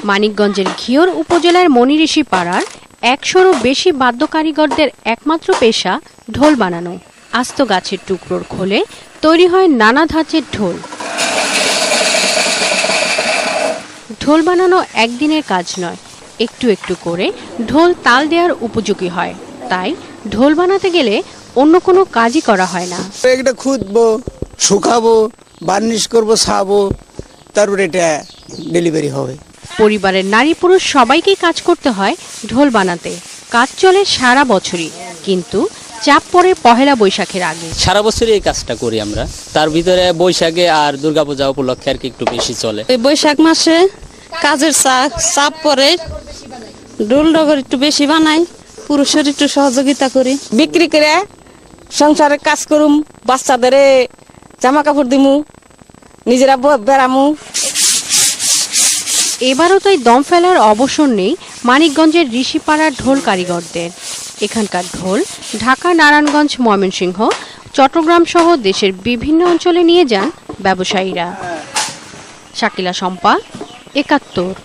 মানিকগঞ্জের ঘিওর উপজেলার মনিঋষি পাড়ার ১০০রও বেশি বাদ্য কারিগরদের একমাত্র পেশা ঢোল বানানো। আস্ত গাছের টুকরোর খোলে তৈরি হয় নানা ধাঁচের ঢোল। ঢোল বানানো একদিনের কাজ নয়, একটু একটু করে ঢোল তাল দেওয়ার উপযোগী হয়। তাই ঢোল বানাতে গেলে অন্য কোনো কাজই করা হয় না। এটা খুঁদবো, শুকাবো, বার্নিশ করবো, ছাবো, তারপরে এটা ডেলিভারি হবে। পরিবারের নারী পুরুষ সবাইকেই কাজ করতে হয় ঢোল বানাতে। কাজ চলে সারা বছরই, কিন্তু চাপ পড়ে পহেলা বৈশাখের আগে। সারা বছরই এই কাজটা করি আমরা, তার ভিতরে বৈশাখে আর দুর্গাপূজা উপলক্ষে আর কি একটু বেশি চলে। এই বৈশাখ মাসে কাজের চাপ পরে ঢোল ডগর একটু বেশি বানাই, পুরুষের একটু সহযোগিতা করি। বিক্রি করে সংসারে কাজ করুম, বাচ্চাদের জামা কাপড় দিমু, নিজেরা বেড়ামু। এবারও তাই দম ফেলার অবসর নেই মানিকগঞ্জের ঋষিপাড়ার ঢোল কারিগরদের। এখানকার ঢোল ঢাকা, নারায়ণগঞ্জ, ময়মনসিংহ, চট্টগ্রাম সহ দেশের বিভিন্ন অঞ্চলে নিয়ে যান ব্যবসায়ীরা। শাকিলা শম্পা, ৭১।